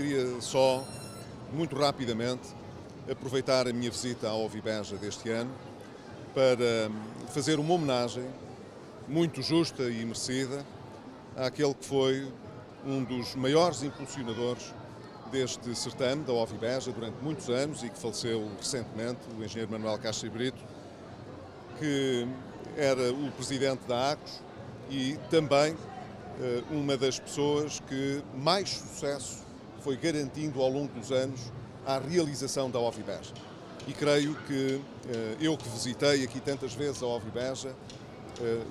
Queria só, muito rapidamente, aproveitar a minha visita ao Ovibeja deste ano para fazer uma homenagem muito justa e merecida àquele que foi um dos maiores impulsionadores deste certame da Ovibeja durante muitos anos e que faleceu recentemente, o engenheiro Manuel Castro e Brito, que era o presidente da ACOS e também uma das pessoas que mais sucesso foi garantindo ao longo dos anos à realização da Ovibeja. E creio que eu que visitei aqui tantas vezes a Ovibeja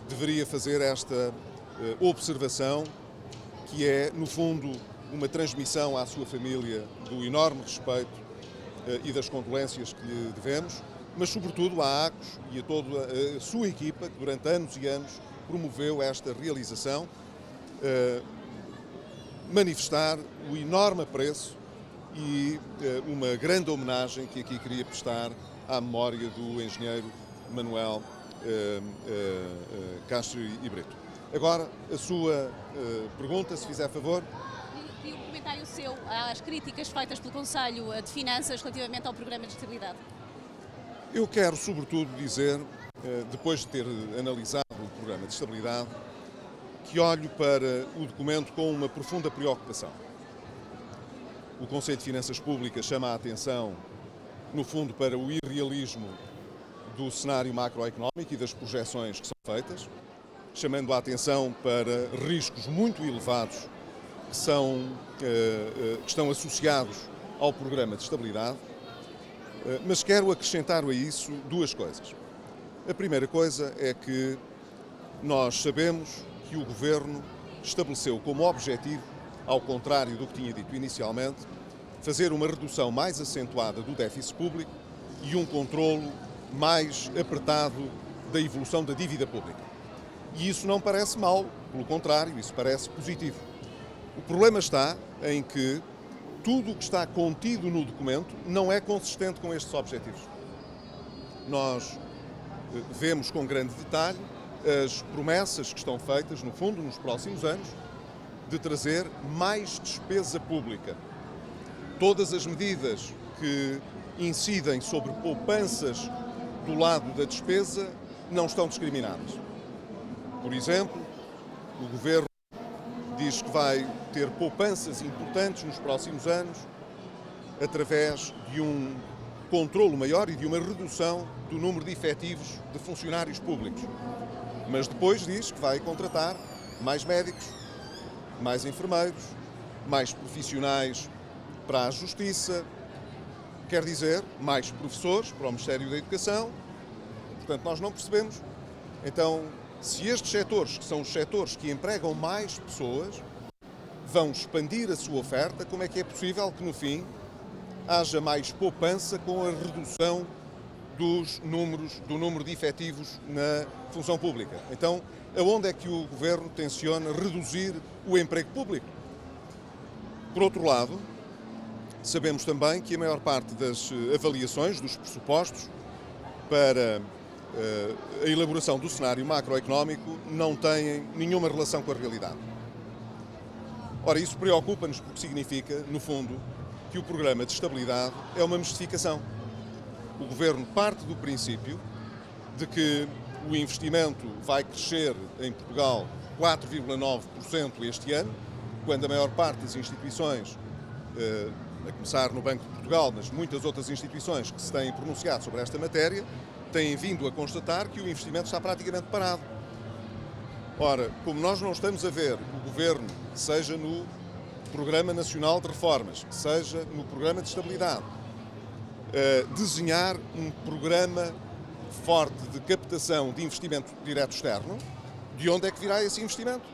deveria fazer esta observação, que é, no fundo, uma transmissão à sua família do enorme respeito e das condolências que lhe devemos, mas sobretudo à ACOS e a toda a sua equipa, que durante anos e anos promoveu esta realização, manifestar o enorme apreço e uma grande homenagem que aqui queria prestar à memória do engenheiro Manuel Castro e Brito. Agora, a sua pergunta, se fizer favor. E um comentário seu às críticas feitas pelo Conselho de Finanças relativamente ao Programa de Estabilidade. Eu quero, sobretudo, dizer, depois de ter analisado o Programa de Estabilidade, que olho para o documento com uma profunda preocupação. O Conselho de Finanças Públicas chama a atenção, no fundo, para o irrealismo do cenário macroeconómico e das projeções que são feitas, chamando a atenção para riscos muito elevados que estão associados ao Programa de Estabilidade, mas quero acrescentar a isso duas coisas. A primeira coisa é que nós sabemos que o Governo estabeleceu como objetivo, ao contrário do que tinha dito inicialmente, fazer uma redução mais acentuada do déficit público e um controlo mais apertado da evolução da dívida pública. E isso não parece mal, pelo contrário, isso parece positivo. O problema está em que tudo o que está contido no documento não é consistente com estes objetivos. Nós vemos com grande detalhe as promessas que estão feitas, no fundo, nos próximos anos, de trazer mais despesa pública. Todas as medidas que incidem sobre poupanças do lado da despesa não estão discriminadas. Por exemplo, o Governo diz que vai ter poupanças importantes nos próximos anos através de um controlo maior e de uma redução do número de efetivos de funcionários públicos. Mas depois diz que vai contratar mais médicos, mais enfermeiros, mais profissionais para a Justiça, quer dizer, mais professores para o Ministério da Educação. Portanto, nós não percebemos. Então, se estes setores, que são os setores que empregam mais pessoas, vão expandir a sua oferta, como é que é possível que, no fim, haja mais poupança com a redução do número de efetivos na função pública? Então, aonde é que o Governo tenciona reduzir o emprego público? Por outro lado, sabemos também que a maior parte das avaliações dos pressupostos para a elaboração do cenário macroeconómico não têm nenhuma relação com a realidade. Ora, isso preocupa-nos porque significa, no fundo, que o programa de estabilidade é uma mistificação. O Governo parte do princípio de que o investimento vai crescer em Portugal 4,9% este ano, quando a maior parte das instituições, a começar no Banco de Portugal, mas muitas outras instituições que se têm pronunciado sobre esta matéria, têm vindo a constatar que o investimento está praticamente parado. Ora, como nós não estamos a ver o Governo, seja no Programa Nacional de Reformas, seja no Programa de Estabilidade, desenhar um programa forte de captação de investimento direto externo, de onde é que virá esse investimento?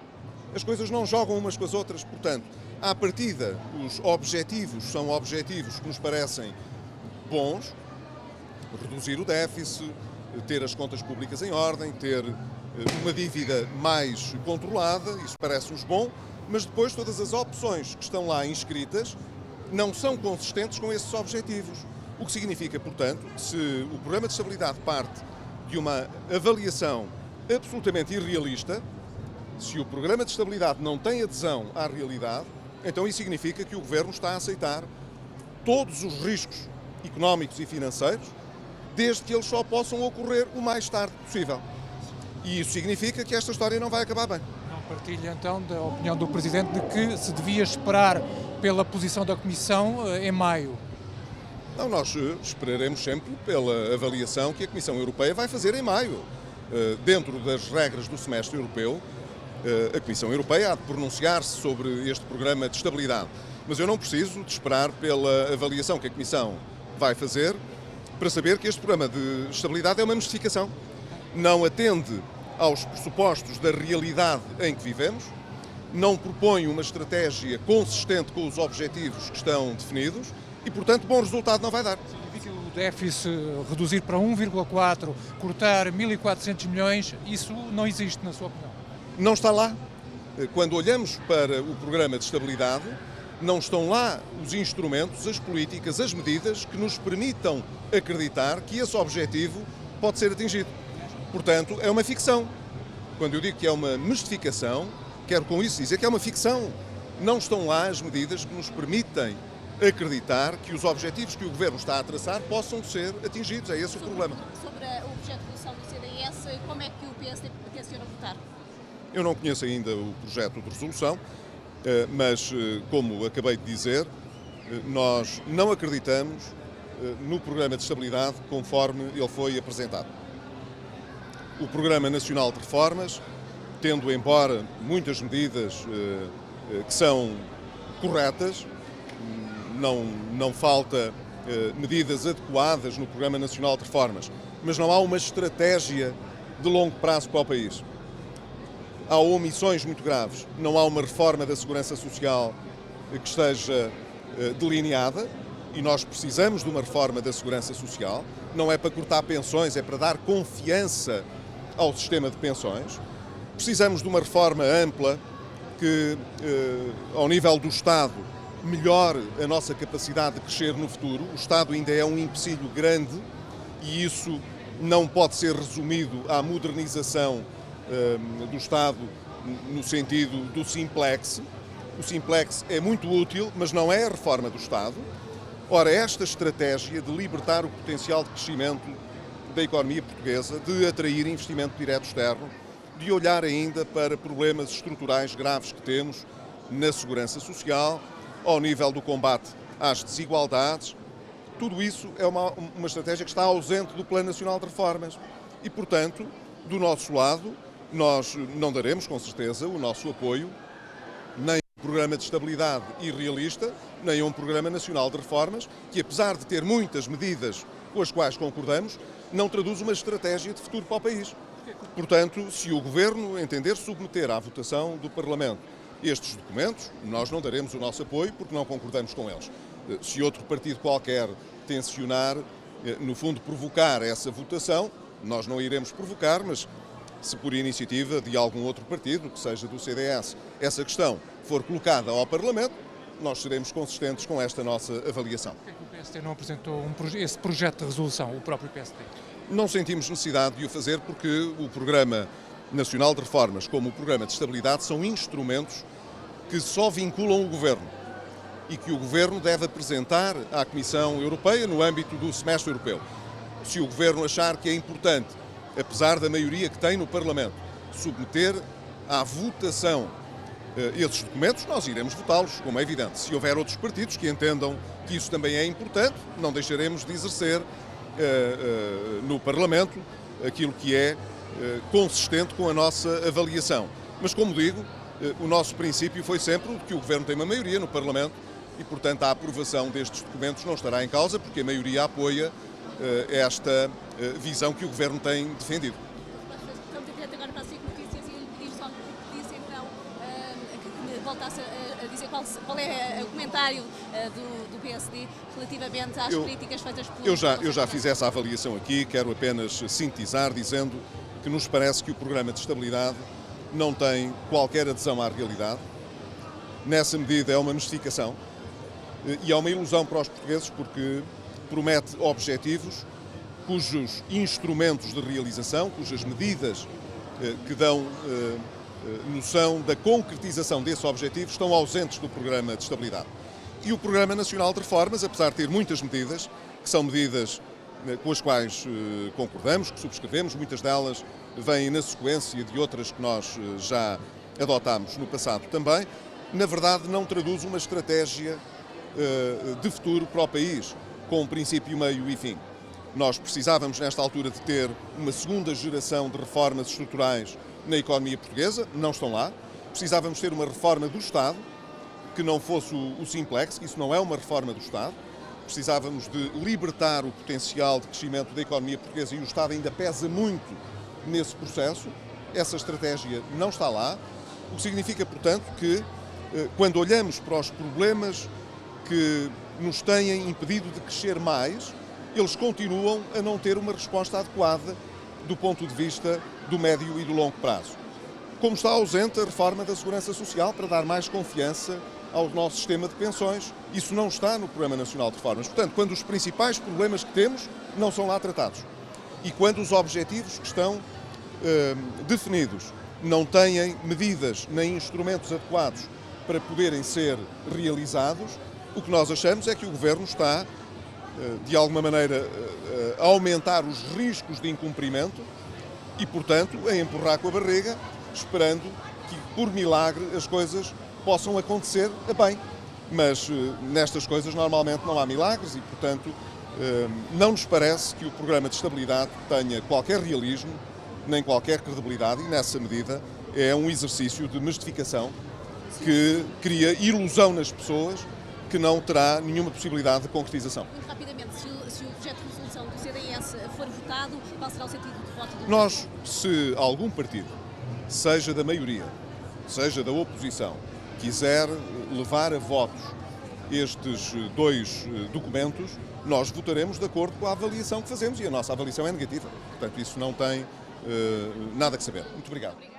As coisas não jogam umas com as outras, portanto, à partida, os objetivos são objetivos que nos parecem bons: reduzir o déficit, ter as contas públicas em ordem, ter uma dívida mais controlada, isso parece-nos bom, mas depois todas as opções que estão lá inscritas não são consistentes com esses objetivos. O que significa, portanto, que se o Programa de Estabilidade parte de uma avaliação absolutamente irrealista, se o Programa de Estabilidade não tem adesão à realidade, então isso significa que o Governo está a aceitar todos os riscos económicos e financeiros, desde que eles só possam ocorrer o mais tarde possível. E isso significa que esta história não vai acabar bem. Não partilha então da opinião do Presidente de que se devia esperar pela posição da Comissão em maio? Não, nós esperaremos sempre pela avaliação que a Comissão Europeia vai fazer em maio. Dentro das regras do semestre europeu, a Comissão Europeia há de pronunciar-se sobre este programa de estabilidade. Mas eu não preciso de esperar pela avaliação que a Comissão vai fazer para saber que este programa de estabilidade é uma mistificação. Não atende aos pressupostos da realidade em que vivemos, não propõe uma estratégia consistente com os objetivos que estão definidos e, portanto, bom resultado não vai dar. Significa o déficit reduzir para 1,4, cortar 1.400 milhões, isso não existe, na sua opinião? Não está lá. Quando olhamos para o programa de estabilidade, não estão lá os instrumentos, as políticas, as medidas que nos permitam acreditar que esse objetivo pode ser atingido. Portanto, é uma ficção. Quando eu digo que é uma mistificação, quero com isso dizer que é uma ficção. Não estão lá as medidas que nos permitem acreditar que os objetivos que o Governo está a traçar possam ser atingidos. É esse o problema. Sobre o projeto de resolução do CDS, como é que o PSD tenciona votar? Eu não conheço ainda o projeto de resolução, mas, como acabei de dizer, nós não acreditamos no programa de estabilidade conforme ele foi apresentado. O Programa Nacional de Reformas, tendo embora muitas medidas que são corretas, não falta medidas adequadas no Programa Nacional de Reformas, mas não há uma estratégia de longo prazo para o país. Há omissões muito graves, não há uma reforma da Segurança Social que esteja delineada e nós precisamos de uma reforma da Segurança Social. Não é para cortar pensões, é para dar confiança ao sistema de pensões. Precisamos de uma reforma ampla que, ao nível do Estado, melhore a nossa capacidade de crescer no futuro. O Estado ainda é um empecilho grande e isso não pode ser resumido à modernização do Estado no sentido do Simplex. O Simplex é muito útil, mas não é a reforma do Estado. Ora, esta estratégia de libertar o potencial de crescimento da economia portuguesa, de atrair investimento direto externo, de olhar ainda para problemas estruturais graves que temos na segurança social, ao nível do combate às desigualdades, tudo isso é uma estratégia que está ausente do Plano Nacional de Reformas. E, portanto, do nosso lado, nós não daremos, com certeza, o nosso apoio nem a um programa de estabilidade irrealista, nem a um programa nacional de reformas, que apesar de ter muitas medidas com as quais concordamos, não traduz uma estratégia de futuro para o país. Portanto, se o Governo entender submeter à votação do Parlamento estes documentos, nós não daremos o nosso apoio porque não concordamos com eles. Se outro partido qualquer tencionar, no fundo, provocar essa votação, nós não iremos provocar, mas se por iniciativa de algum outro partido, que seja do CDS, essa questão for colocada ao Parlamento, nós seremos consistentes com esta nossa avaliação. Por que o PSD não apresentou esse projeto de resolução, o próprio PSD? Não sentimos necessidade de o fazer porque o Programa Nacional de Reformas, como o Programa de Estabilidade, são instrumentos que só vinculam o Governo e que o Governo deve apresentar à Comissão Europeia no âmbito do semestre europeu. Se o Governo achar que é importante, apesar da maioria que tem no Parlamento, submeter à votação esses documentos, nós iremos votá-los, como é evidente. Se houver outros partidos que entendam que isso também é importante, não deixaremos de exercer no Parlamento aquilo que é consistente com a nossa avaliação. Mas, como digo, o nosso princípio foi sempre que o Governo tem uma maioria no Parlamento e, portanto, a aprovação destes documentos não estará em causa, porque a maioria apoia esta visão que o Governo tem defendido. Estamos agora para as 5 notícias e lhe pedir só que disse então que me voltasse a dizer qual é o comentário do PSD relativamente às críticas feitas por... Eu já fiz essa avaliação aqui, quero apenas sintetizar dizendo que nos parece que o Programa de Estabilidade não tem qualquer adesão à realidade. Nessa medida é uma mistificação e é uma ilusão para os portugueses porque promete objetivos cujos instrumentos de realização, cujas medidas que dão noção da concretização desse objetivo estão ausentes do Programa de Estabilidade. E o Programa Nacional de Reformas, apesar de ter muitas medidas, que são medidas com as quais concordamos, que subscrevemos, muitas delas vêm na sequência de outras que nós já adotámos no passado também, na verdade não traduz uma estratégia de futuro para o país, com um princípio, meio e fim. Nós precisávamos, nesta altura, de ter uma segunda geração de reformas estruturais na economia portuguesa, não estão lá. Precisávamos ter uma reforma do Estado, que não fosse o simplex, que isso não é uma reforma do Estado. Precisávamos de libertar o potencial de crescimento da economia portuguesa e o Estado ainda pesa muito nesse processo. Essa estratégia não está lá, o que significa, portanto, que quando olhamos para os problemas que nos têm impedido de crescer mais, eles continuam a não ter uma resposta adequada do ponto de vista do médio e do longo prazo. Como está ausente a reforma da Segurança Social para dar mais confiança ao nosso sistema de pensões, isso não está no Programa Nacional de Reformas. Portanto, quando os principais problemas que temos não são lá tratados e quando os objetivos que estão definidos não têm medidas nem instrumentos adequados para poderem ser realizados, o que nós achamos é que o Governo está, de alguma maneira, a aumentar os riscos de incumprimento e, portanto, a empurrar com a barriga, esperando que, por milagre, as coisas possam acontecer bem. Mas nestas coisas normalmente não há milagres e, portanto, não nos parece que o Programa de Estabilidade tenha qualquer realismo, nem qualquer credibilidade e, nessa medida, é um exercício de mistificação que cria ilusão nas pessoas que não terá nenhuma possibilidade de concretização. Muito rapidamente, se o projeto de resolução do CDS for votado, qual será o sentido de voto do Nós, se algum partido, seja da maioria, seja da oposição, quiser levar a votos estes dois documentos, nós votaremos de acordo com a avaliação que fazemos e a nossa avaliação é negativa. Portanto, isso não tem nada que saber. Muito obrigado.